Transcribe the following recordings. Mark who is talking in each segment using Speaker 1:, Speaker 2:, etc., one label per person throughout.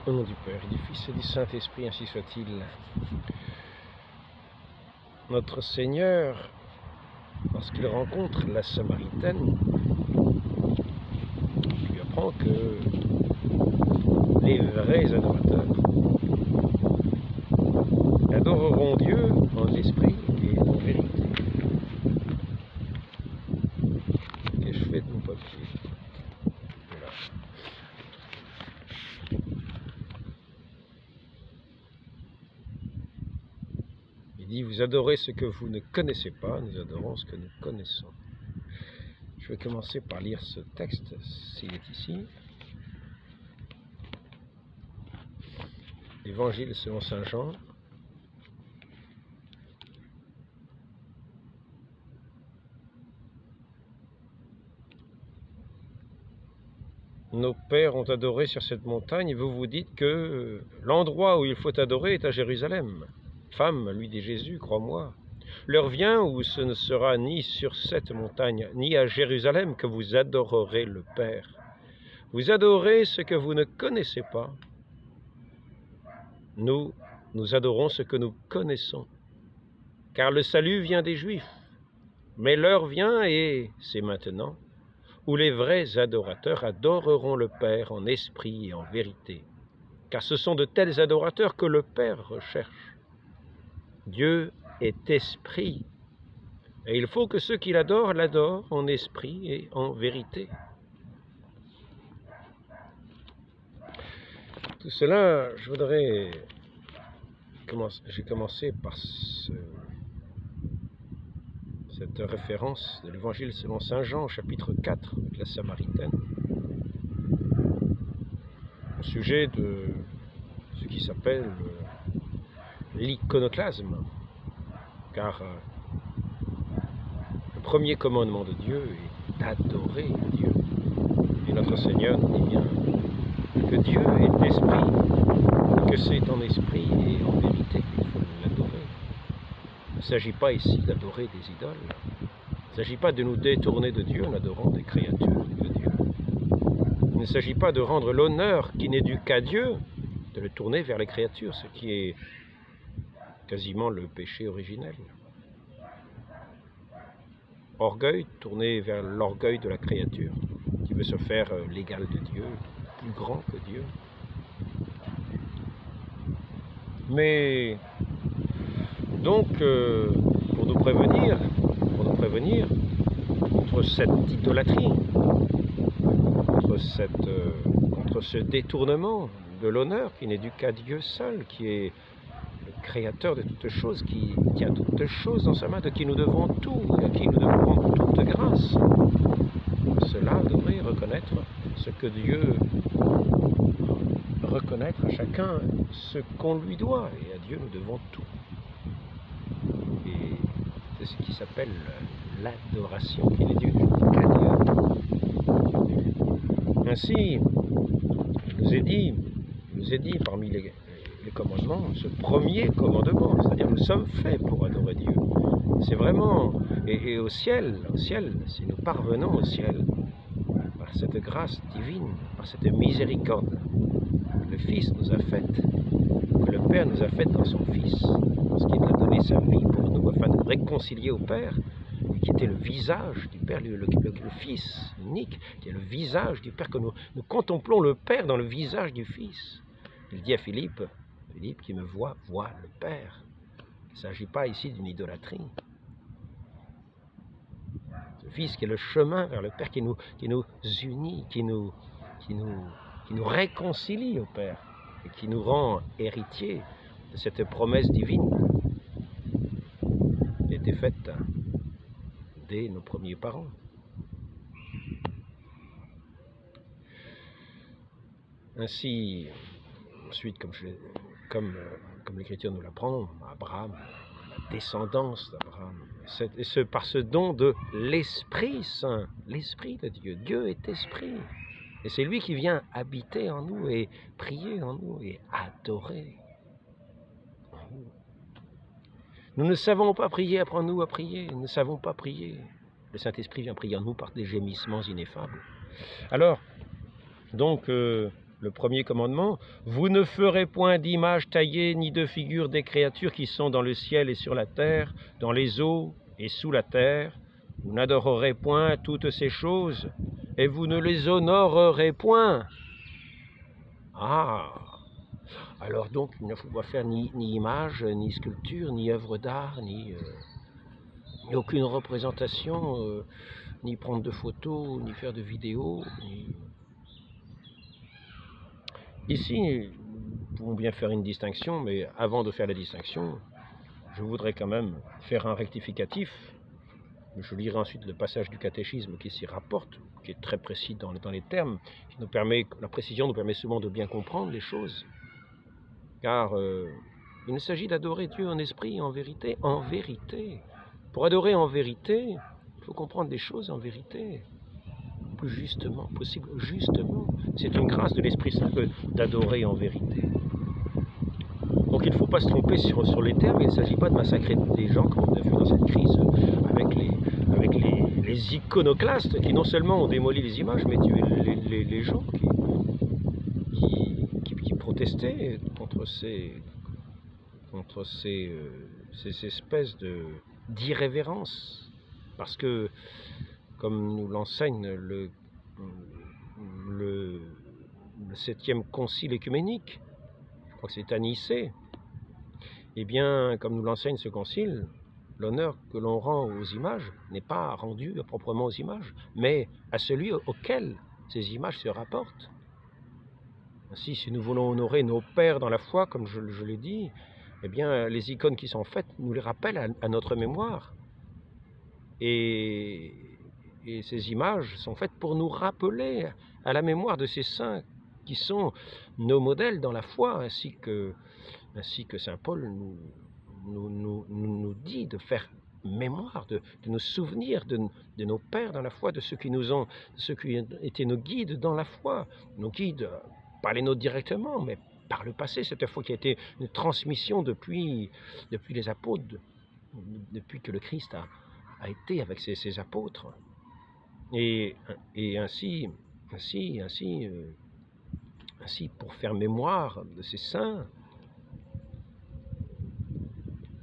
Speaker 1: Au nom du Père, et du Fils et du Saint-Esprit, ainsi soit-il. Notre Seigneur, lorsqu'il rencontre la Samaritaine, lui apprend que les vrais adorateurs adoreront Dieu en esprit et en vérité. Qu'ai-je fait de mon papier? Voilà. Il dit, vous adorez ce que vous ne connaissez pas, nous adorons ce que nous connaissons. Je vais commencer par lire ce texte, s'il est ici. Évangile selon saint Jean. Nos pères ont adoré sur cette montagne, et vous vous dites que l'endroit où il faut adorer est à Jérusalem. Femme, lui dit Jésus, crois-moi, l'heure vient où ce ne sera ni sur cette montagne, ni à Jérusalem que vous adorerez le Père. Vous adorez ce que vous ne connaissez pas. Nous adorons ce que nous connaissons, car le salut vient des Juifs. Mais l'heure vient, et c'est maintenant, où les vrais adorateurs adoreront le Père en esprit et en vérité, car ce sont de tels adorateurs que le Père recherche. Dieu est esprit, et il faut que ceux qui l'adorent l'adorent en esprit et en vérité. Tout cela, je voudrais j'ai commencé par cette référence de l'Évangile selon saint Jean, chapitre 4, avec la Samaritaine, au sujet de ce qui s'appelle l'iconoclasme, car le premier commandement de Dieu est d'adorer Dieu. Et notre Seigneur nous dit bien que Dieu est esprit, que c'est en esprit et en vérité qu'il faut l'adorer. Il ne s'agit pas ici d'adorer des idoles. Il ne s'agit pas de nous détourner de Dieu en adorant des créatures de Dieu. Il ne s'agit pas de rendre l'honneur qui n'est dû qu'à Dieu, de le tourner vers les créatures, ce qui est quasiment le péché originel. Orgueil, tourné vers l'orgueil de la créature, qui veut se faire l'égal de Dieu, plus grand que Dieu. Mais donc, pour nous prévenir contre cette idolâtrie, contre ce détournement de l'honneur qui n'est dû qu'à Dieu seul, qui est le créateur de toutes choses, qui a toutes choses dans sa main, de qui nous devons tout, et à qui nous devons rendre toute grâce. Cela devrait reconnaître ce que Dieu reconnaître à chacun ce qu'on lui doit, et à Dieu nous devons tout. Et c'est ce qui s'appelle l'adoration, qui n'est due qu'à Dieu. Ainsi, il nous est dit parmi les commandements, ce premier commandement, c'est-à-dire nous sommes faits pour adorer Dieu. C'est vraiment, et au ciel, si nous parvenons au ciel, par cette grâce divine, par cette miséricorde que le Fils nous a faite, que le Père nous a faite dans son Fils, parce qu'il a donné sa vie pour nous, afin de nous réconcilier au Père, qui était le visage du Père, le Fils unique, qui est le visage du Père, que nous contemplons le Père dans le visage du Fils. Il dit à Philippe, qui me voit le Père. Il ne s'agit pas ici d'une idolâtrie. Ce Fils qui est le chemin vers le Père, qui nous unit, qui nous réconcilie au Père, et qui nous rend héritiers de cette promesse divine qui a été faite dès nos premiers parents. Ainsi, ensuite, comme l'Écriture nous l'apprend, Abraham, la descendance d'Abraham, et par ce don de l'Esprit Saint, l'Esprit de Dieu. Dieu est Esprit, et c'est lui qui vient habiter en nous et prier en nous et adorer en nous. Nous ne savons pas prier, apprends-nous à prier, nous ne savons pas prier. Le Saint-Esprit vient prier en nous par des gémissements ineffables. Alors, donc, le premier commandement, « Vous ne ferez point d'image taillée ni de figure des créatures qui sont dans le ciel et sur la terre, dans les eaux et sous la terre. Vous n'adorerez point toutes ces choses, et vous ne les honorerez point. » Ah, alors donc il ne faut pas faire ni image, ni sculpture, ni œuvre d'art, ni aucune représentation, ni prendre de photos, ni faire de vidéos. Ici, nous pouvons bien faire une distinction, mais avant de faire la distinction, je voudrais quand même faire un rectificatif. Je lirai ensuite le passage du catéchisme qui s'y rapporte, qui est très précis dans les termes. Qui nous permet, la précision nous permet souvent de bien comprendre les choses. Car il s'agit d'adorer Dieu en esprit et en vérité. En vérité. Pour adorer en vérité, il faut comprendre des choses en vérité. Plus justement, possible justement. C'est une grâce de l'Esprit Saint d'adorer en vérité. Donc il ne faut pas se tromper sur les termes. Il ne s'agit pas de massacrer des gens, comme on a vu dans cette crise, avec les iconoclastes qui non seulement ont démoli les images, mais tué les gens qui protestaient contre ces espèces d'irrévérence. Parce que, comme nous l'enseigne le 7e concile œcuménique, je crois que c'est à Nicée, eh bien, comme nous l'enseigne ce concile, l'honneur que l'on rend aux images n'est pas rendu proprement aux images, mais à celui auquel ces images se rapportent. Ainsi, si nous voulons honorer nos pères dans la foi, comme je l'ai dit, eh bien, les icônes qui sont faites nous les rappellent à notre mémoire. Et ces images sont faites pour nous rappeler à la mémoire de ces saints qui sont nos modèles dans la foi, ainsi que saint Paul nous dit de faire mémoire, de nous souvenir de nos pères dans la foi, de ceux qui étaient nos guides dans la foi, nos guides, pas les nôtres directement, mais par le passé, cette foi qui a été une transmission depuis les apôtres, depuis que le Christ a été avec ses apôtres. Et ainsi, pour faire mémoire de ces saints,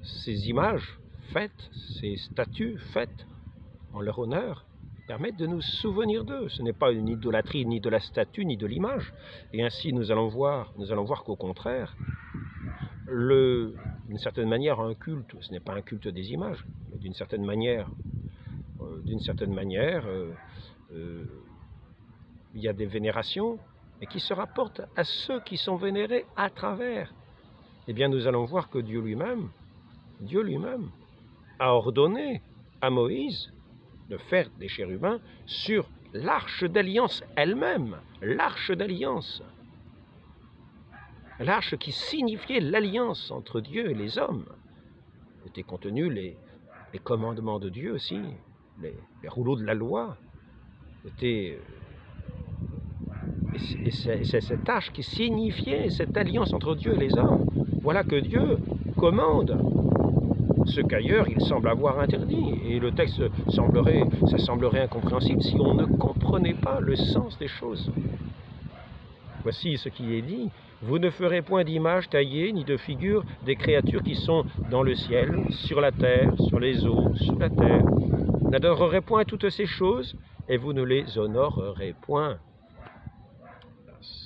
Speaker 1: ces images faites, ces statues faites en leur honneur, permettent de nous souvenir d'eux. Ce n'est pas une idolâtrie ni de la statue ni de l'image. Et ainsi nous allons voir qu'au contraire, d'une certaine manière, un culte, ce n'est pas un culte des images, mais d'une certaine manière, il y a des vénérations, et qui se rapportent à ceux qui sont vénérés à travers. Eh bien, nous allons voir que Dieu lui-même a ordonné à Moïse de faire des chérubins sur l'arche d'alliance elle-même, l'arche d'alliance. L'arche qui signifiait l'alliance entre Dieu et les hommes. Étaient contenus les commandements de Dieu aussi, les rouleaux de la loi. Et c'est cette arche qui signifiait cette alliance entre Dieu et les hommes. Voilà que Dieu commande ce qu'ailleurs il semble avoir interdit. Et le texte ça semblerait incompréhensible si on ne comprenait pas le sens des choses. Voici ce qui est dit. Vous ne ferez point d'image taillée ni de figure des créatures qui sont dans le ciel, sur la terre, sur les eaux, sous la terre. Vous n'adorerez point toutes ces choses et vous ne les honorerez point.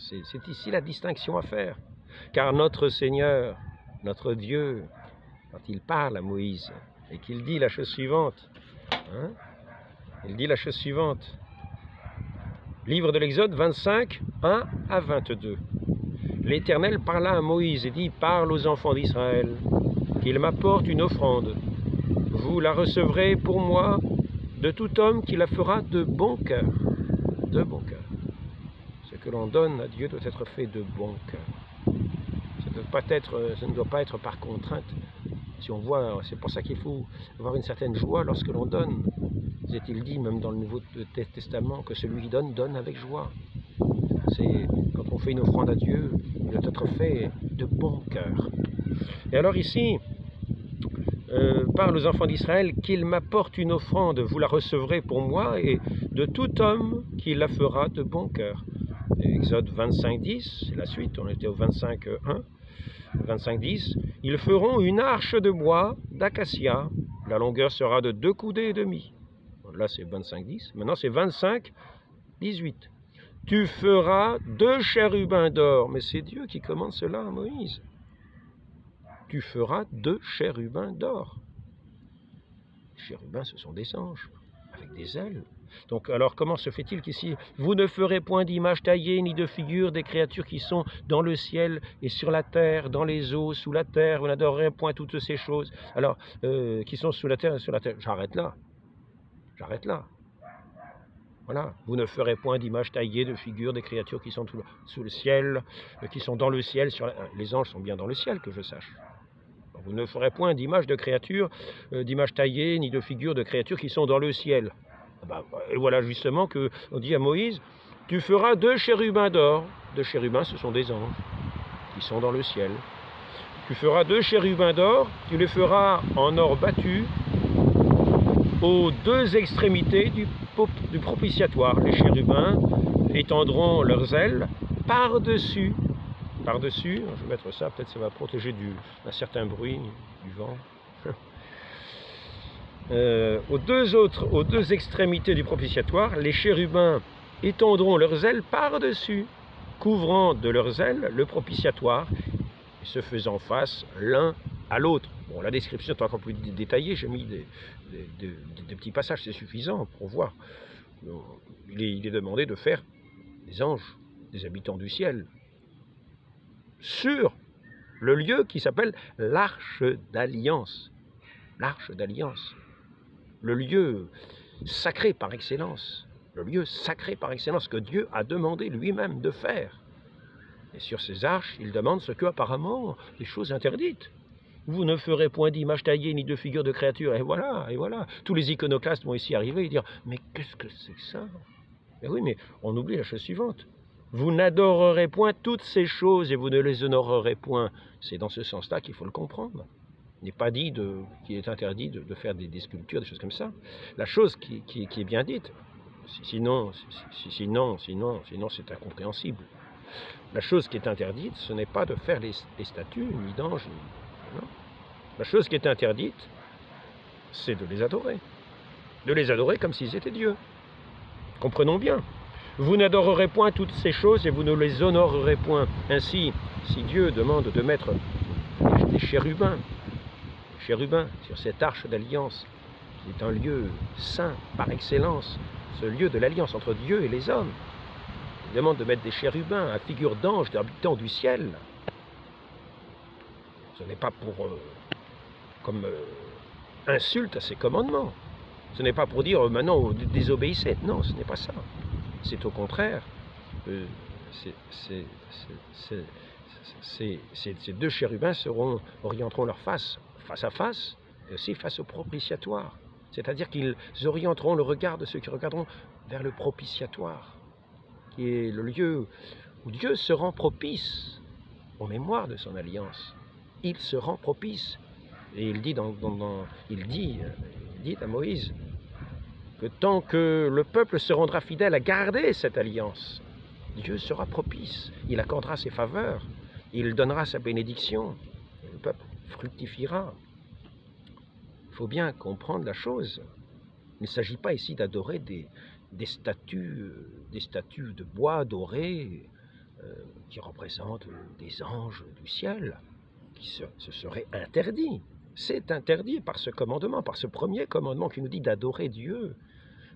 Speaker 1: C'est ici la distinction à faire. Car notre Seigneur, notre Dieu, quand il parle à Moïse et qu'il dit la chose suivante, il dit la chose suivante. Livre de l'Exode 25, 1 à 22. L'Éternel parla à Moïse et dit, parle aux enfants d'Israël, qu'ils m'apportent une offrande. Vous la recevrez pour moi de tout homme qui la fera de bon cœur. De bon cœur. Ce que l'on donne à Dieu doit être fait de bon cœur. Ça ne doit pas être par contrainte. Si on voit, c'est pour ça qu'il faut avoir une certaine joie lorsque l'on donne. C'est-il dit même dans le Nouveau Testament que celui qui donne, donne avec joie. C'est quand on fait une offrande à Dieu, il doit être fait de bon cœur. Et alors ici, parle aux enfants d'Israël qu'ils m'apportent une offrande, vous la recevrez pour moi, et de tout homme qui la fera de bon cœur. Exode 25:10, c'est la suite, on était au 25:1, 25:10. Ils feront une arche de bois d'acacia, la longueur sera de 2 coudées et demi. Là c'est 25:10, maintenant c'est 25:18. Tu feras 2 chérubins d'or, mais c'est Dieu qui commande cela à Moïse. Tu feras 2 chérubins d'or. Les chérubins, ce sont des anges, avec des ailes. Donc, alors, comment se fait-il qu'ici, vous ne ferez point d'image taillée, ni de figure des créatures qui sont dans le ciel et sur la terre, dans les eaux, sous la terre, vous n'adorerez point toutes ces choses, alors, qui sont sous la terre et sur la terre. J'arrête là. J'arrête là. Voilà. Vous ne ferez point d'image taillée, de figure des créatures qui sont sous le ciel, qui sont dans le ciel. Les anges sont bien dans le ciel, que je sache. Vous ne ferez point d'image de créatures, d'image taillée, ni de figure de créatures qui sont dans le ciel. Et voilà justement qu'on dit à Moïse, tu feras 2 chérubins d'or. 2 chérubins, ce sont des anges qui sont dans le ciel. Tu feras 2 chérubins d'or, tu les feras en or battu aux 2 extrémités du propitiatoire. Les chérubins étendront leurs ailes par-dessus. Par-dessus, je vais mettre ça, peut-être ça va protéger d'un certain bruit, du vent. Aux deux extrémités du propitiatoire, les chérubins étendront leurs ailes par-dessus, couvrant de leurs ailes le propitiatoire, et se faisant face l'un à l'autre. Bon, la description est encore plus détaillée, j'ai mis des petits passages, c'est suffisant pour voir. Il est demandé de faire des anges, des habitants du ciel, sur le lieu qui s'appelle l'Arche d'Alliance. L'Arche d'Alliance. Le lieu sacré par excellence. Le lieu sacré par excellence que Dieu a demandé lui-même de faire. Et sur ces arches, il demande ce que, apparemment, des choses interdites. Vous ne ferez point d'image taillée ni de figure de créature. Et voilà, et voilà. Tous les iconoclastes vont ici arriver et dire « Mais qu'est-ce que c'est que ça ?» Mais oui, mais on oublie la chose suivante. Vous n'adorerez point toutes ces choses et vous ne les honorerez point. C'est dans ce sens-là qu'il faut le comprendre. Il n'est pas dit qu'il est interdit de faire des sculptures, des choses comme ça. La chose qui est bien dite, sinon c'est incompréhensible. La chose qui est interdite, ce n'est pas de faire les statues, ni d'anges, non. La chose qui est interdite, c'est de les adorer. De les adorer comme s'ils étaient Dieu. Comprenons bien. Vous n'adorerez point toutes ces choses et vous ne les honorerez point. Ainsi, si Dieu demande de mettre des chérubins sur cette arche d'alliance, qui est un lieu saint par excellence, ce lieu de l'alliance entre Dieu et les hommes, il demande de mettre des chérubins à figure d'anges, d'habitants du ciel. Ce n'est pas comme insulte à ses commandements. Ce n'est pas pour dire maintenant désobéissez. Non, ce n'est pas ça. C'est au contraire. Ces 2 chérubins orienteront leur face à face, et aussi face au propitiatoire. C'est-à-dire qu'ils orienteront le regard de ceux qui regarderont vers le propitiatoire, qui est le lieu où Dieu se rend propice en mémoire de son alliance. Il se rend propice. Et il dit, il dit à Moïse que tant que le peuple se rendra fidèle à garder cette alliance, Dieu sera propice. Il accordera ses faveurs. Il donnera sa bénédiction. Et le peuple fructifiera. Il faut bien comprendre la chose. Il ne s'agit pas ici d'adorer des statues de bois dorées qui représentent des anges du ciel, ce serait interdit. C'est interdit par ce commandement, par ce premier commandement qui nous dit d'adorer Dieu.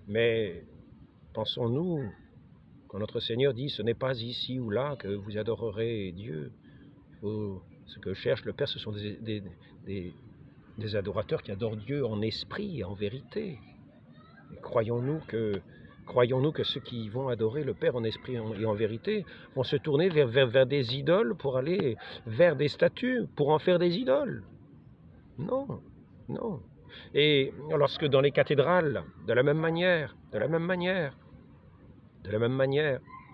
Speaker 1: Mais pensons-nous, quand notre Seigneur dit « ce n'est pas ici ou là que vous adorerez Dieu », ce que cherche le Père, ce sont des adorateurs qui adorent Dieu en esprit et en vérité. Croyons-nous que ceux qui vont adorer le Père en esprit et en vérité vont se tourner vers des idoles pour aller vers des statues, pour en faire des idoles? Non, non. Et lorsque dans les cathédrales, de la même manière,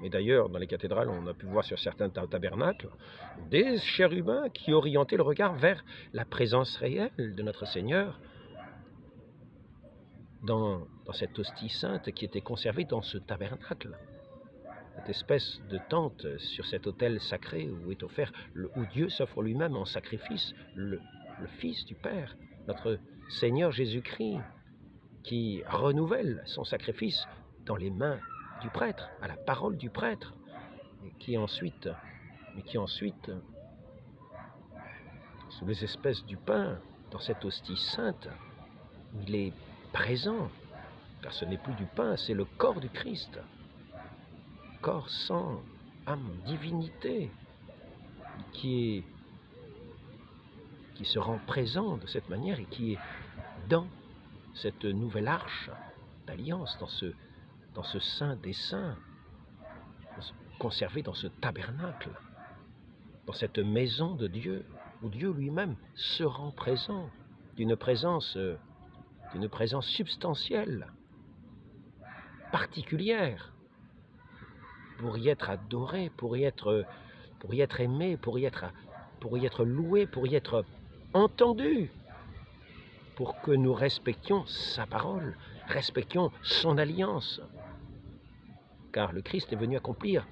Speaker 1: et d'ailleurs dans les cathédrales on a pu voir sur certains tabernacles, des chérubins qui orientaient le regard vers la présence réelle de notre Seigneur, dans cette hostie sainte qui était conservée dans ce tabernacle. cette espèce de tente sur cet autel sacré où est offert, où Dieu s'offre lui-même en sacrifice, le Fils du Père, notre Seigneur Jésus-Christ, qui renouvelle son sacrifice dans les mains du prêtre, à la parole du prêtre, et qui ensuite, sous les espèces du pain, dans cette hostie sainte, il est présent, car ce n'est plus du pain, c'est le corps du Christ, corps, sang, âme, divinité, qui se rend présent de cette manière et qui est dans cette nouvelle arche d'alliance, dans ce saint des saints, conservé dans ce tabernacle, dans cette maison de Dieu, où Dieu lui-même se rend présent, d'une présence substantielle, particulière, pour y être adoré, pour y être aimé, pour y être loué, pour y être entendu, pour que nous respections sa parole, respections son alliance. Car le Christ est venu accomplir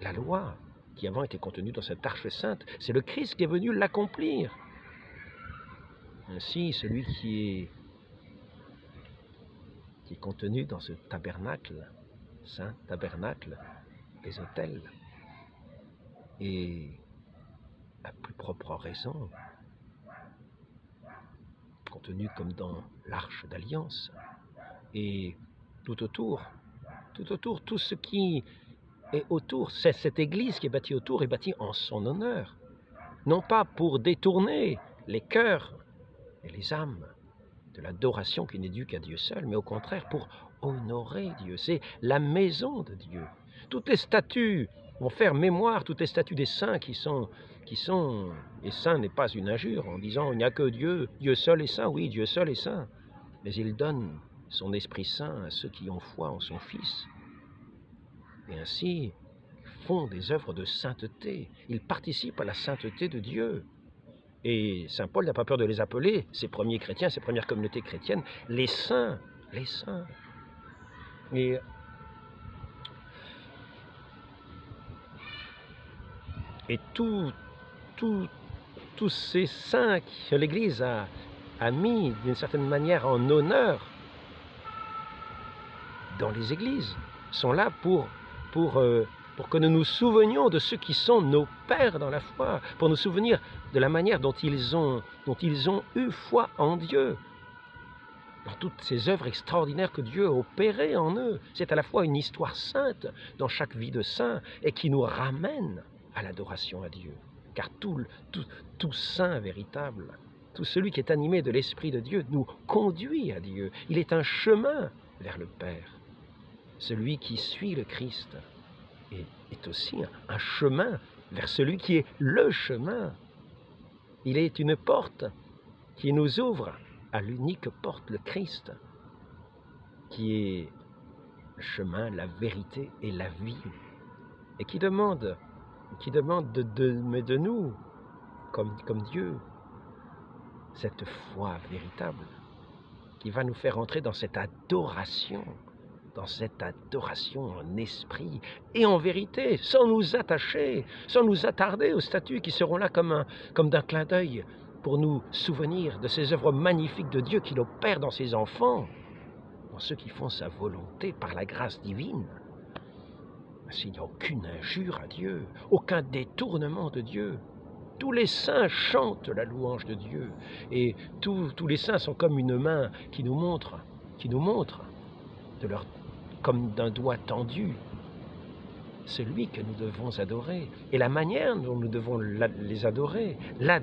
Speaker 1: la loi qui avant était contenue dans cette arche sainte. C'est le Christ qui est venu l'accomplir. Ainsi, celui qui est contenu dans ce tabernacle, saint tabernacle des autels, et à plus propre raison, contenu comme dans l'arche d'alliance, et tout autour, tout ce qui est autour, cette église qui est bâtie autour est bâtie en son honneur, non pas pour détourner les cœurs et les âmes de l'adoration qui n'est due qu'à Dieu seul, mais au contraire pour honorer Dieu. C'est la maison de Dieu. Toutes les statues vont faire mémoire, toutes les statues des saints qui sont, et saint n'est pas une injure, en disant il n'y a que Dieu, Dieu seul est saint, oui, Dieu seul est saint, mais il donne son Esprit Saint à ceux qui ont foi en son Fils. Et ainsi, font des œuvres de sainteté, ils participent à la sainteté de Dieu. Et saint Paul n'a pas peur de les appeler, ses premiers chrétiens, ses premières communautés chrétiennes, les saints, les saints. Et tous ces saints que l'Église a mis d'une certaine manière en honneur dans les églises sont là pour que nous nous souvenions de ceux qui sont nos pères dans la foi, pour nous souvenir de la manière dont ils ont eu foi en Dieu, dans toutes ces œuvres extraordinaires que Dieu a opérées en eux. C'est à la fois une histoire sainte dans chaque vie de saint et qui nous ramène à l'adoration à Dieu. Car tout saint véritable, tout celui qui est animé de l'Esprit de Dieu nous conduit à Dieu. Il est un chemin vers le Père. Celui qui suit le Christ est aussi un chemin vers celui qui est le chemin. Il est une porte qui nous ouvre à l'unique porte, le Christ, qui est le chemin, la vérité et la vie, et qui demande de nous, comme Dieu, cette foi véritable, qui va nous faire entrer dans cette adoration en esprit et en vérité, sans nous attacher, sans nous attarder aux statues qui seront là comme d'un clin d'œil pour nous souvenir de ces œuvres magnifiques de Dieu qu'il opère dans ses enfants, dans ceux qui font sa volonté par la grâce divine. S'il n'y a aucune injure à Dieu, aucun détournement de Dieu. Tous les saints chantent la louange de Dieu, et tous les saints sont comme une main qui nous montre comme d'un doigt tendu, celui que nous devons adorer, et la manière dont nous devons l'adorer, la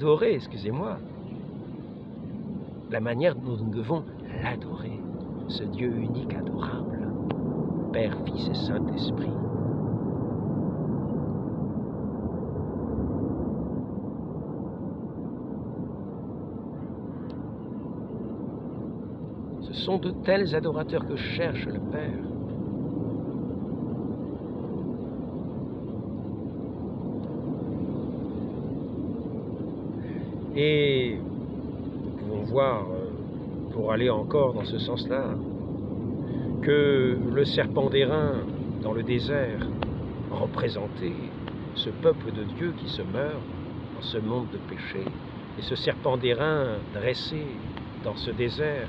Speaker 1: manière dont nous devons l'adorer, ce Dieu unique, adorable, Père, Fils et Saint-Esprit. Ce sont de tels adorateurs que cherche le Père. Et nous pouvons voir, pour aller encore dans ce sens-là, que le serpent d'airain dans le désert représenter ce peuple de Dieu qui se meurt dans ce monde de péché. Et ce serpent d'airain dressé dans ce désert,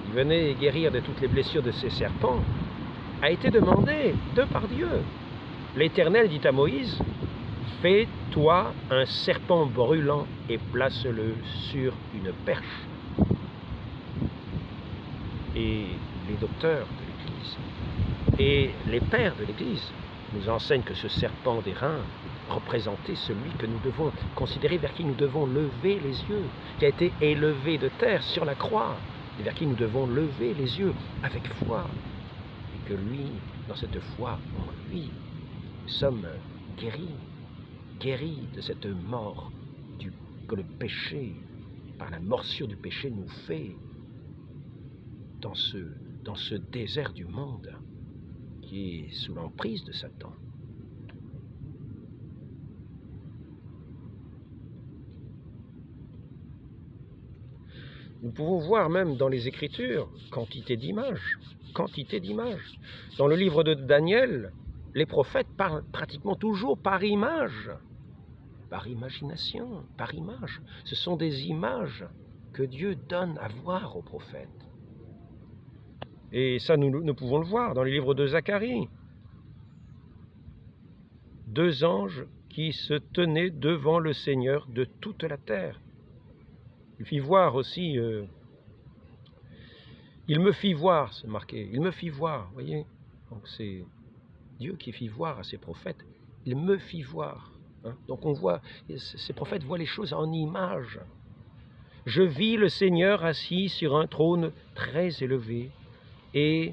Speaker 1: qui venait guérir de toutes les blessures de ces serpents, a été demandé de par Dieu. L'Éternel dit à Moïse, « Fais-toi un serpent brûlant et place-le sur une perche. » Et les docteurs de l'Église et les pères de l'Église nous enseignent que ce serpent d'airain représentait celui que nous devons considérer, vers qui nous devons lever les yeux, qui a été élevé de terre sur la croix, et vers qui nous devons lever les yeux avec foi. Et que lui, dans cette foi en lui, nous sommes guéris de cette mort que le péché, par la morsure du péché, nous fait dans ce désert du monde qui est sous l'emprise de Satan. Nous pouvons voir même dans les Écritures quantité d'images. Dans le livre de Daniel, les prophètes parlent pratiquement toujours par image, par imagination, par image. Ce sont des images que Dieu donne à voir aux prophètes. Et ça, nous pouvons le voir dans le livre de Zacharie. 2 anges qui se tenaient devant le Seigneur de toute la terre. Il fit voir aussi, il me fit voir, c'est marqué, il me fit voir, vous voyez. Donc c'est Dieu qui fit voir à ses prophètes, il me fit voir. Hein. Donc on voit, ces prophètes voient les choses en images. Je vis le Seigneur assis sur un trône très élevé, et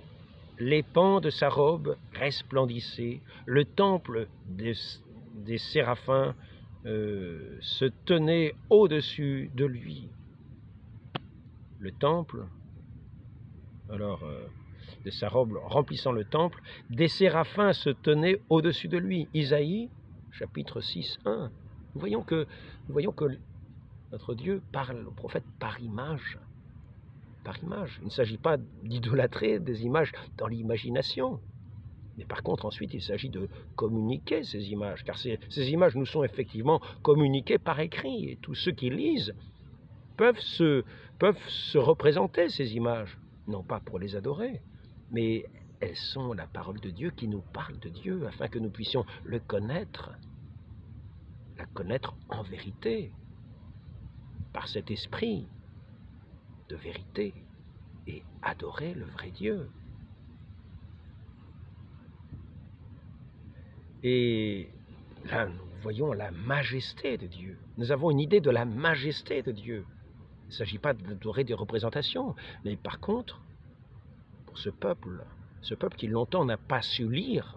Speaker 1: les pans de sa robe resplendissaient. Le temple des séraphins se tenait au-dessus de lui. Le temple, alors de sa robe remplissant le temple, des séraphins se tenaient au-dessus de lui. Isaïe, chapitre 6, 1. Nous voyons que notre Dieu parle au prophète par image. Par image. Il ne s'agit pas d'idolâtrer des images dans l'imagination. Mais par contre, ensuite, il s'agit de communiquer ces images, car ces images nous sont effectivement communiquées par écrit, et tous ceux qui lisent peuvent se représenter ces images, non pas pour les adorer, mais elles sont la parole de Dieu qui nous parle de Dieu, afin que nous puissions le connaître, la connaître en vérité, par cet esprit de vérité, et adorer le vrai Dieu. Et là, nous voyons la majesté de Dieu. Nous avons une idée de la majesté de Dieu. Il ne s'agit pas d'adorer des représentations, mais par contre, pour ce peuple qui longtemps n'a pas su lire,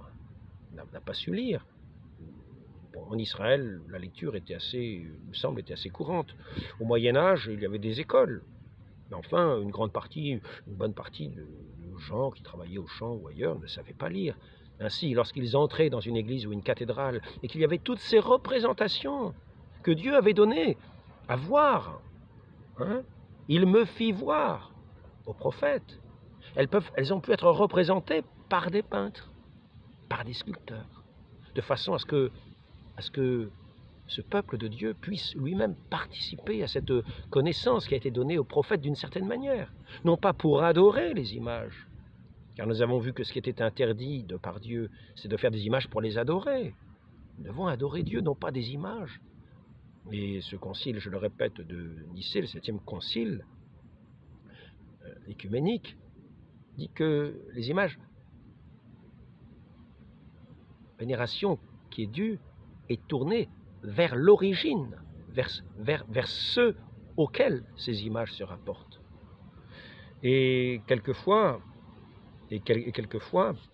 Speaker 1: Bon, en Israël, la lecture était était assez courante. Au Moyen-Âge, il y avait des écoles. Mais enfin, une bonne partie de gens qui travaillaient au champ ou ailleurs ne savaient pas lire. Ainsi, lorsqu'ils entraient dans une église ou une cathédrale et qu'il y avait toutes ces représentations que Dieu avait données à voir, hein, il me fit voir aux prophètes. Elles ont pu être représentées par des peintres, par des sculpteurs, de façon à ce que ce peuple de Dieu puisse lui-même participer à cette connaissance qui a été donnée aux prophètes d'une certaine manière, non pas pour adorer les images, car nous avons vu que ce qui était interdit de par Dieu, c'est de faire des images pour les adorer. Nous devons adorer Dieu, non pas des images. Et ce concile, je le répète, de Nicée, le 7e concile écuménique, dit que les images, vénération qui est due, est tournée vers l'origine, vers ceux auxquels ces images se rapportent. Et quelquefois,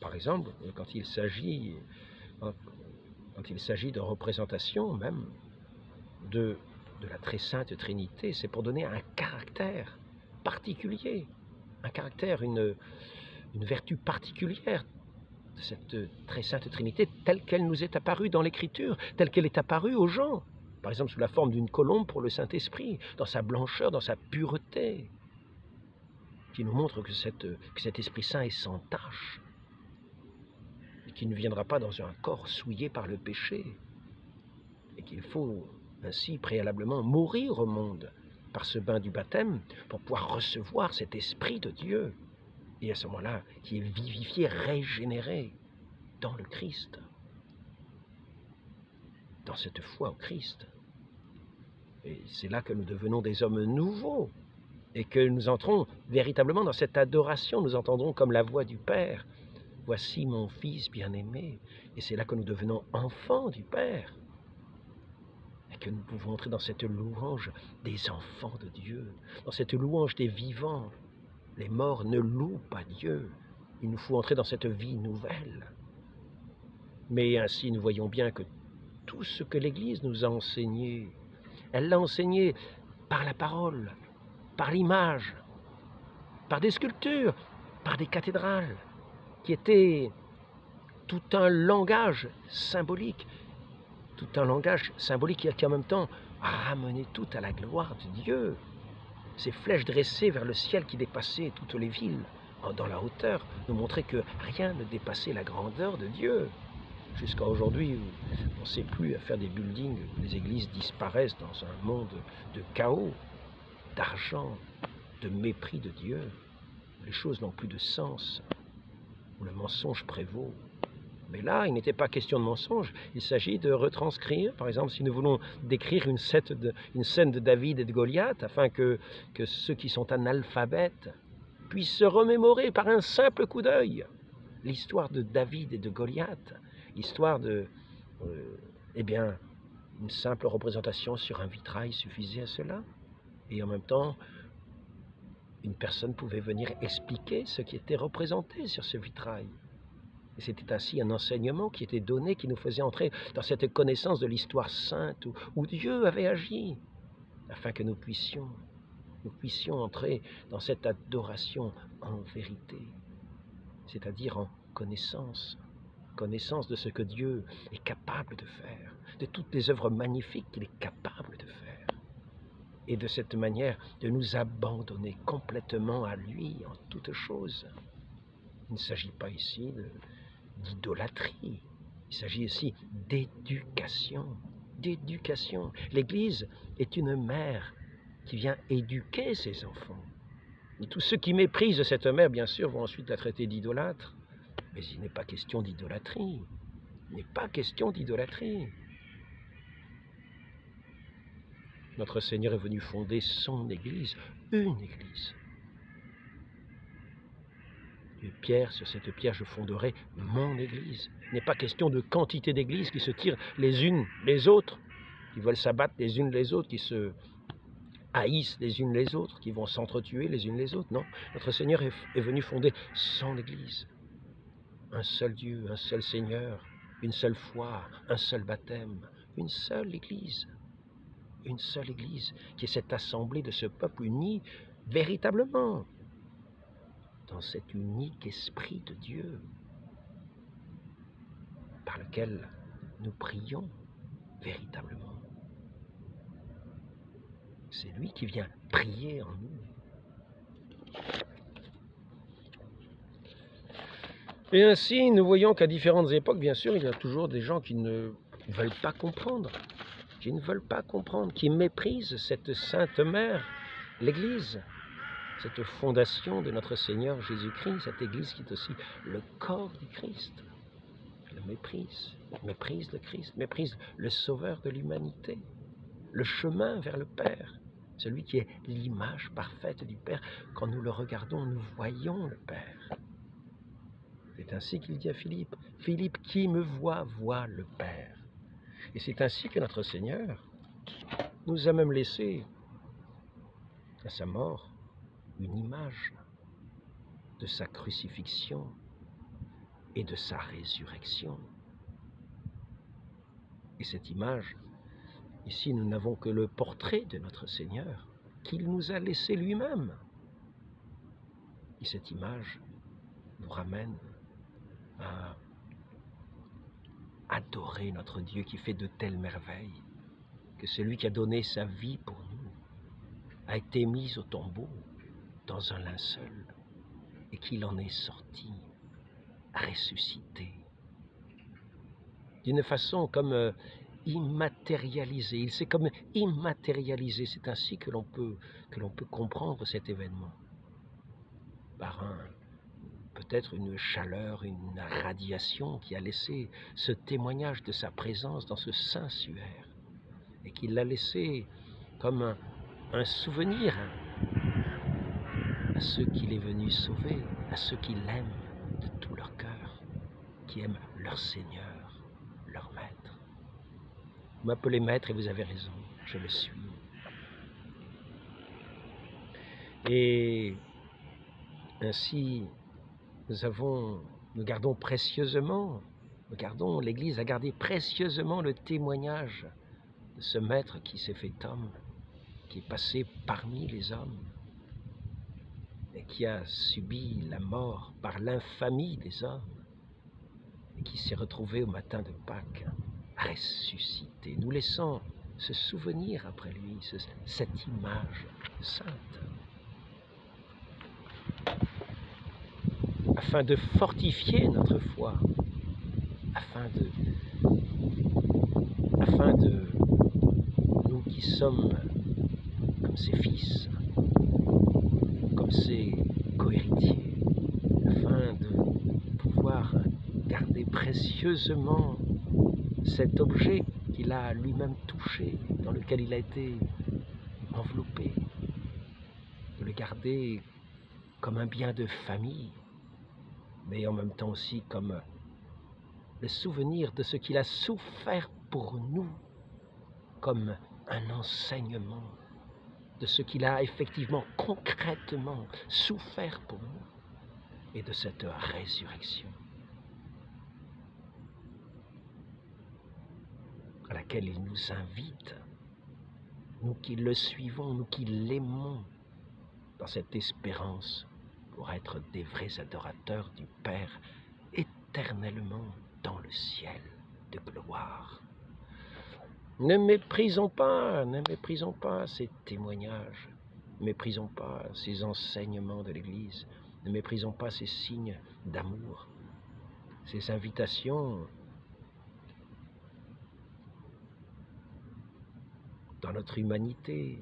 Speaker 1: par exemple, quand il s'agit de représentation même de la très sainte Trinité, c'est pour donner un caractère particulier, une vertu particulière de cette très sainte Trinité telle qu'elle nous est apparue dans l'Écriture, telle qu'elle est apparue aux gens, par exemple sous la forme d'une colombe pour le Saint-Esprit, dans sa blancheur, dans sa pureté, qui nous montre que cet Esprit Saint est sans tache, et qui ne viendra pas dans un corps souillé par le péché, et qu'il faut ainsi préalablement mourir au monde par ce bain du baptême pour pouvoir recevoir cet esprit de Dieu, et à ce moment-là, qui est vivifié, régénéré dans le Christ, dans cette foi au Christ. Et c'est là que nous devenons des hommes nouveaux, et que nous entrons véritablement dans cette adoration, nous entendrons comme la voix du Père, « Voici mon Fils bien-aimé », et c'est là que nous devenons enfants du Père, et que nous pouvons entrer dans cette louange des enfants de Dieu, dans cette louange des vivants. Les morts ne louent pas Dieu, il nous faut entrer dans cette vie nouvelle. Mais ainsi, nous voyons bien que tout ce que l'Église nous a enseigné, elle l'a enseigné par la parole, par l'image, par des sculptures, par des cathédrales, qui étaient tout un langage symbolique, qui en même temps ramenait tout à la gloire de Dieu. Ces flèches dressées vers le ciel qui dépassaient toutes les villes, dans la hauteur, nous montraient que rien ne dépassait la grandeur de Dieu. Jusqu'à aujourd'hui, on ne sait plus à faire des buildings, les églises disparaissent dans un monde de chaos, d'argent, de mépris de Dieu. Les choses n'ont plus de sens, où le mensonge prévaut. Mais là, il n'était pas question de mensonge, il s'agit de retranscrire, par exemple, si nous voulons décrire une scène de David et de Goliath, afin que ceux qui sont analphabètes puissent se remémorer par un simple coup d'œil l'histoire de David et de Goliath, l'histoire de, eh bien, une simple représentation sur un vitrail suffisait à cela. Et en même temps, une personne pouvait venir expliquer ce qui était représenté sur ce vitrail. Et c'était ainsi un enseignement qui était donné, qui nous faisait entrer dans cette connaissance de l'histoire sainte où Dieu avait agi, afin que nous puissions entrer dans cette adoration en vérité, c'est-à-dire en connaissance de ce que Dieu est capable de faire, de toutes les œuvres magnifiques qu'il est capable de faire, et de cette manière de nous abandonner complètement à lui en toutes choses. Il ne s'agit pas ici d'idolâtrie, il s'agit ici d'éducation. L'Église est une mère qui vient éduquer ses enfants. Et tous ceux qui méprisent cette mère, bien sûr, vont ensuite la traiter d'idolâtre. Mais il n'est pas question d'idolâtrie. Il n'est pas question d'idolâtrie. Notre Seigneur est venu fonder son Église, une Église. Et Pierre, sur cette pierre, je fonderai mon Église. Il n'est pas question de quantité d'églises qui se tirent les unes les autres, qui veulent s'abattre les unes les autres, qui se haïssent les unes les autres, qui vont s'entretuer les unes les autres. Non, notre Seigneur est venu fonder son Église. Un seul Dieu, un seul Seigneur, une seule foi, un seul baptême, une seule Église qui est cette assemblée de ce peuple uni véritablement dans cet unique esprit de Dieu par lequel nous prions véritablement. C'est lui qui vient prier en nous. Et ainsi, nous voyons qu'à différentes époques, bien sûr, il y a toujours des gens qui ne veulent pas comprendre, qui méprisent cette Sainte Mère, l'Église, cette fondation de notre Seigneur Jésus-Christ, cette Église qui est aussi le corps du Christ. Le méprise le Christ, méprise le Sauveur de l'humanité, le chemin vers le Père, celui qui est l'image parfaite du Père. Quand nous le regardons, nous voyons le Père. C'est ainsi qu'il dit à Philippe, « Philippe, qui me voit, voit le Père. » Et c'est ainsi que notre Seigneur nous a même laissé, à sa mort, une image de sa crucifixion et de sa résurrection. Et cette image, ici nous n'avons que le portrait de notre Seigneur qu'il nous a laissé lui-même. Et cette image nous ramène à adorer notre Dieu qui fait de telles merveilles, que celui qui a donné sa vie pour nous a été mis au tombeau dans un linceul et qu'il en est sorti, ressuscité, d'une façon comme immatérialisée. Il s'est comme immatérialisé. C'est ainsi que l'on peut comprendre cet événement. Par peut-être une chaleur, une radiation qui a laissé ce témoignage de sa présence dans ce sanctuaire et qui l'a laissé comme un souvenir à ceux qu'il est venu sauver, à ceux qui l'aiment de tout leur cœur, qui aiment leur Seigneur, leur Maître. Vous m'appelez Maître et vous avez raison, je le suis. Et ainsi, nous gardons précieusement, l'Église a gardé précieusement le témoignage de ce Maître qui s'est fait homme, qui est passé parmi les hommes et qui a subi la mort par l'infamie des hommes et qui s'est retrouvé au matin de Pâques ressuscité, nous laissant ce souvenir après lui, cette image sainte, afin de fortifier notre foi, afin de nous qui sommes comme ses fils, comme ses cohéritiers, afin de pouvoir garder précieusement cet objet qu'il a lui-même touché, dans lequel il a été enveloppé, de le garder comme un bien de famille, mais en même temps aussi comme le souvenir de ce qu'il a souffert pour nous, comme un enseignement de ce qu'il a effectivement, concrètement souffert pour nous, et de cette résurrection à laquelle il nous invite, nous qui le suivons, nous qui l'aimons, dans cette espérance pour être des vrais adorateurs du Père éternellement dans le ciel de gloire. Ne méprisons pas ces témoignages, ne méprisons pas ces enseignements de l'Église, ne méprisons pas ces signes d'amour, ces invitations dans notre humanité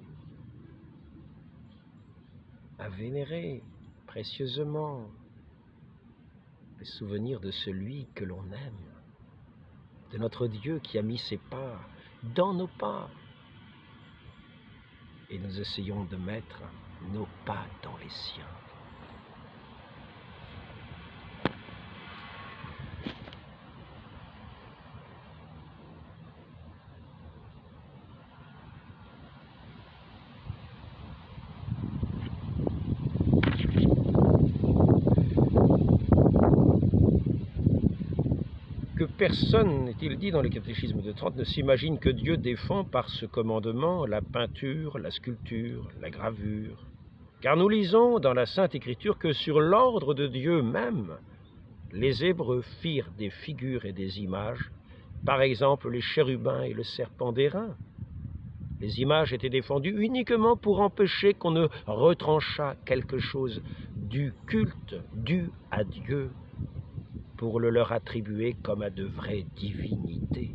Speaker 1: à vénérer précieusement les souvenirs de celui que l'on aime, de notre Dieu qui a mis ses pas dans nos pas, et nous essayons de mettre nos pas dans les siens. Que personne, est-il dit dans le catéchisme de Trente, ne s'imagine que Dieu défend par ce commandement la peinture, la sculpture, la gravure. Car nous lisons dans la Sainte Écriture que sur l'ordre de Dieu même, les Hébreux firent des figures et des images, par exemple les chérubins et le serpent d'airain. Les images étaient défendues uniquement pour empêcher qu'on ne retranchât quelque chose du culte dû à Dieu, pour le leur attribuer comme à de vraies divinités.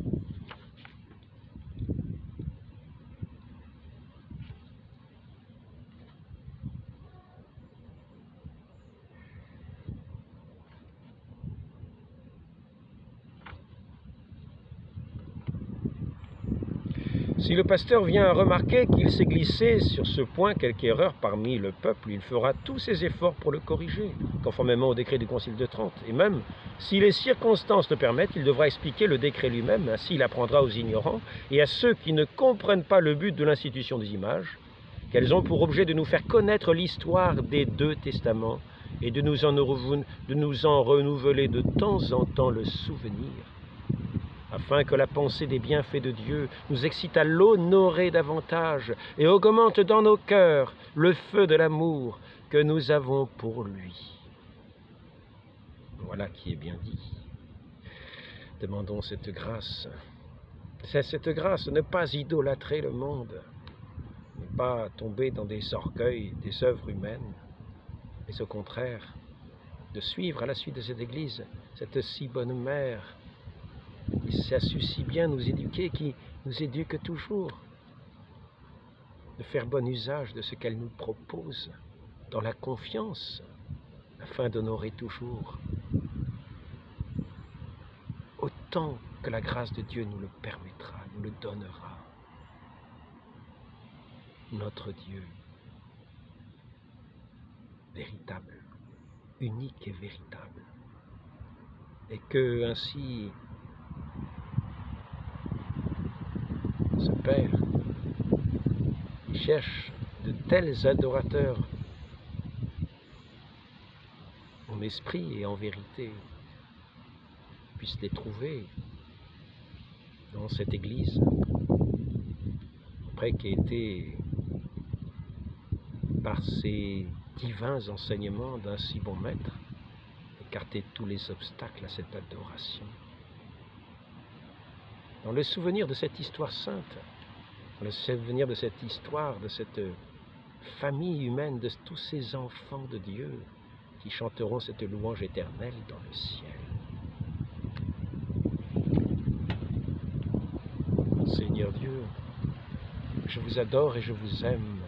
Speaker 1: Si le pasteur vient à remarquer qu'il s'est glissé sur ce point quelque erreur parmi le peuple, il fera tous ses efforts pour le corriger, conformément au décret du Concile de Trente. Et même, si les circonstances le permettent, il devra expliquer le décret lui-même, ainsi il apprendra aux ignorants et à ceux qui ne comprennent pas le but de l'institution des images, qu'elles ont pour objet de nous faire connaître l'histoire des deux testaments et de nous en renouveler de temps en temps le souvenir, afin que la pensée des bienfaits de Dieu nous excite à l'honorer davantage et augmente dans nos cœurs le feu de l'amour que nous avons pour lui. Voilà qui est bien dit. Demandons cette grâce. C'est cette grâce de ne pas idolâtrer le monde, ne pas tomber dans des orgueils, des œuvres humaines, mais au contraire, de suivre à la suite de cette Église, cette si bonne mère, Il sait si bien nous éduquer, qui nous éduque toujours, de faire bon usage de ce qu'elle nous propose, dans la confiance, afin d'honorer toujours, autant que la grâce de Dieu nous le permettra, nous le donnera, notre Dieu, véritable, unique et véritable. Et que ainsi, ce Père, il cherche de tels adorateurs en esprit et en vérité, puisse les trouver dans cette Église, après qui a été, par ses divins enseignements d'un si bon maître, écarter tous les obstacles à cette adoration. Dans le souvenir de cette histoire sainte, dans le souvenir de cette histoire, de cette famille humaine, de tous ces enfants de Dieu qui chanteront cette louange éternelle dans le ciel. Seigneur Dieu, je vous adore et je vous aime.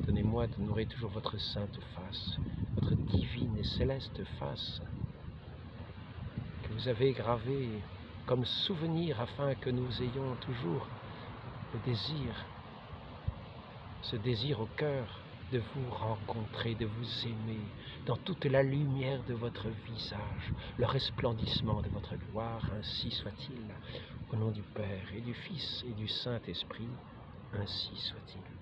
Speaker 1: Donnez-moi de nourrir toujours votre sainte face, votre divine et céleste face, que vous avez gravée comme souvenir afin que nous ayons toujours le désir, ce désir au cœur de vous rencontrer, de vous aimer, dans toute la lumière de votre visage, le resplendissement de votre gloire, ainsi soit-il. Au nom du Père et du Fils et du Saint-Esprit, ainsi soit-il.